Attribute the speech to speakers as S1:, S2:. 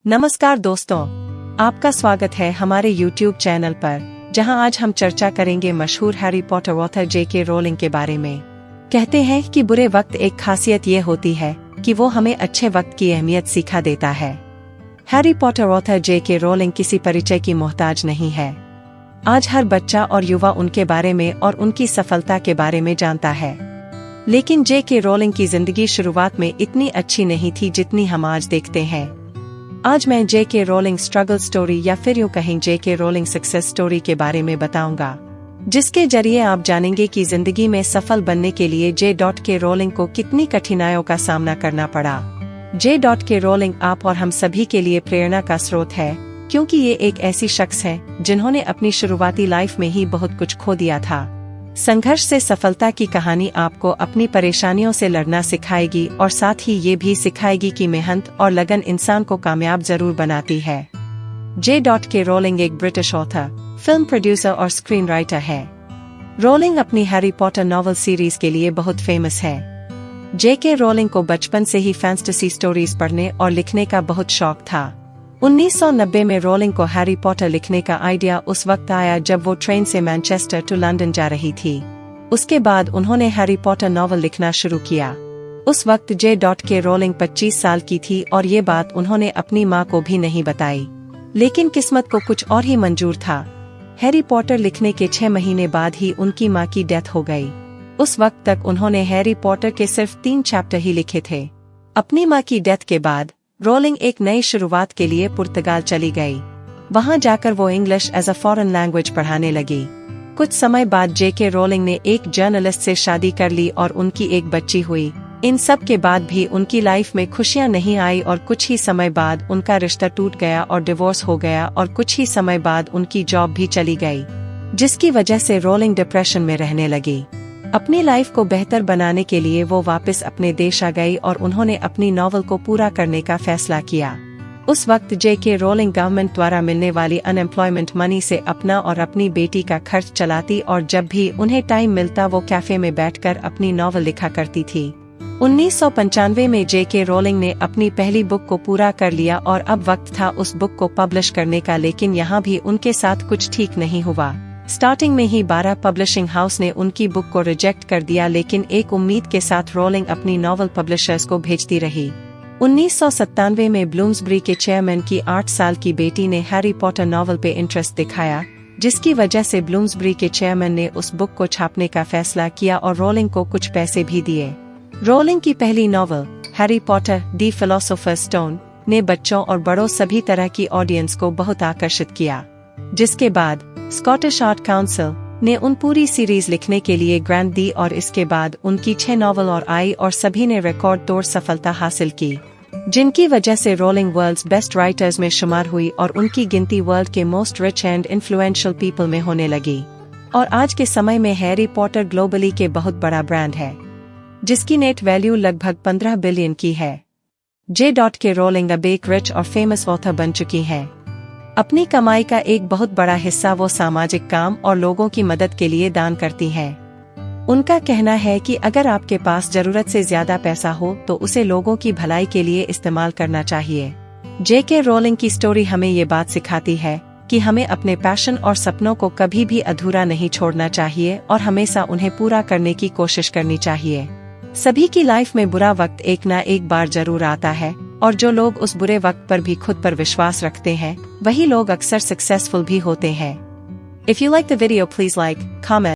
S1: नमस्कार दोस्तों, आपका स्वागत है हमारे YouTube चैनल पर, जहां आज हम चर्चा करेंगे मशहूर Harry Potter author J.K. Rolling के बारे में। कहते हैं कि बुरे वक्त एक खासियत ये होती है कि वो हमें अच्छे वक्त की अहमियत सिखा देता है। Harry Potter author J.K. Rolling किसी परिचय की मोहताज नहीं है। आज हर बच्चा और युवा उनके बारे में और उनकी सफलता के बारे में जानता है। लेकिन J.K. रोलिंग की जिंदगी शुरुआत में इतनी अच्छी नहीं थी जितनी हम आज देखते हैं। आज मैं J.K. रोलिंग स्ट्रगल स्टोरी या फिर यूं कहें J.K. रोलिंग सक्सेस स्टोरी के बारे में बताऊंगा, जिसके जरिए आप जानेंगे कि जिंदगी में सफल बनने के लिए J.K. रोलिंग को कितनी कठिनाइयों का सामना करना पड़ा। J.K. रोलिंग आप और हम सभी के लिए प्रेरणा का स्रोत है, क्योंकि ये एक ऐसी शख्स है जिन्होंने अपनी शुरुआती लाइफ में ही बहुत कुछ खो दिया था। संघर्ष से सफलता की कहानी आपको अपनी परेशानियों से लड़ना सिखाएगी और साथ ही ये भी सिखाएगी कि मेहनत और लगन इंसान को कामयाब जरूर बनाती है। J.K. रोलिंग एक ब्रिटिश ऑथर, फिल्म प्रोड्यूसर और स्क्रीन राइटर है। रोलिंग अपनी हैरी पॉटर नॉवल सीरीज के लिए बहुत फेमस है। J.K. रोलिंग को बचपन से ही फैंटेसी स्टोरीज पढ़ने और लिखने का बहुत शौक था। 1990 में रोलिंग को हैरी पॉटर लिखने का आइडिया उस वक्त आया जब वो ट्रेन से मैनचेस्टर टू लंदन जा रही थी। उसके बाद उन्होंने हैरी पॉटर नॉवल लिखना शुरू किया। उस वक्त J.K. रोलिंग 25 साल की थी और ये बात उन्होंने अपनी माँ को भी नहीं बताई। लेकिन किस्मत को कुछ और ही मंजूर था। हैरी पॉटर लिखने के 6 महीने बाद ही उनकी माँ की डेथ हो गई। उस वक्त तक उन्होंने हैरी पॉटर के सिर्फ 3 चैप्टर ही लिखे थे। अपनी माँ की डेथ के बाद रोलिंग एक नई शुरुआत के लिए पुर्तगाल चली गई। वहां जाकर वो English as a foreign language पढ़ाने लगी। कुछ समय बाद J.K. रोलिंग ने एक जर्नलिस्ट से शादी कर ली और उनकी एक बच्ची हुई। इन सब के बाद भी उनकी लाइफ में खुशियां नहीं आई और कुछ ही समय बाद उनका रिश्ता टूट गया और डिवोर्स हो गया और कुछ ही समय बाद उनकी जॉब भी चली गई, जिसकी वजह से रोलिंग डिप्रेशन में रहने लगी। अपनी लाइफ को बेहतर बनाने के लिए वो वापस अपने देश आ गई और उन्होंने अपनी नॉवल को पूरा करने का फैसला किया। उस वक्त J.K. रोलिंग गवर्नमेंट द्वारा मिलने वाली अनएम्प्लॉयमेंट मनी से अपना और अपनी बेटी का खर्च चलाती और जब भी उन्हें टाइम मिलता वो कैफे में बैठकर अपनी नॉवल लिखा करती थी। 1995 में J.K. रोलिंग ने अपनी पहली बुक को पूरा कर लिया और अब वक्त था उस बुक को पब्लिश करने का, लेकिन यहाँ भी उनके साथ कुछ ठीक नहीं हुआ। स्टार्टिंग में ही 12 पब्लिशिंग हाउस ने उनकी बुक को रिजेक्ट कर दिया, लेकिन एक उम्मीद के साथ रोलिंग अपनी नॉवल पब्लिशर्स को भेजती रही। 1997 में ब्लूम्सबरी के चेयरमैन की 8 साल की बेटी ने हैरी पॉटर नॉवल पे इंटरेस्ट दिखाया, जिसकी वजह से ब्लूम्सबरी के चेयरमैन ने उस बुक को छापने का फैसला किया और रोलिंग को कुछ पैसे भी दिए। रोलिंग की पहली novel Harry Potter the philosopher's stone ने बच्चों और बड़ों सभी तरह की ऑडियंस को बहुत आकर्षित किया, जिसके बाद स्कॉटिश आर्ट काउंसिल ने उन पूरी सीरीज लिखने के लिए ग्रांट दी और इसके बाद उनकी 6 नॉवल और आई और सभी ने रिकॉर्ड तोड़ सफलता हासिल की, जिनकी वजह से रोलिंग वर्ल्ड्स बेस्ट राइटर्स में शुमार हुई और उनकी गिनती वर्ल्ड के most rich and influential people में होने लगी। और आज के समय में हैरी पॉटर ग्लोबली के बहुत बड़ा ब्रांड है, जिसकी नेट वैल्यू लगभग 15 बिलियन की है। J.K. रोलिंग अब एक रिच और फेमस ऑथर बन चुकी हैं। अपनी कमाई का एक बहुत बड़ा हिस्सा वो सामाजिक काम और लोगों की मदद के लिए दान करती हैं। उनका कहना है कि अगर आपके पास जरूरत से ज्यादा पैसा हो तो उसे लोगों की भलाई के लिए इस्तेमाल करना चाहिए। J.K. रोलिंग की स्टोरी हमें ये बात सिखाती है कि हमें अपने पैशन और सपनों को कभी भी अधूरा नहीं छोड़ना चाहिए और हमेशा उन्हें पूरा करने की कोशिश करनी चाहिए। सभी की लाइफ में बुरा वक्त एक ना एक बार जरूर आता है और जो लोग उस बुरे वक्त पर भी खुद पर विश्वास रखते हैं, वही लोग अक्सर सक्सेसफुल भी होते हैं। If you like the video, please like, comment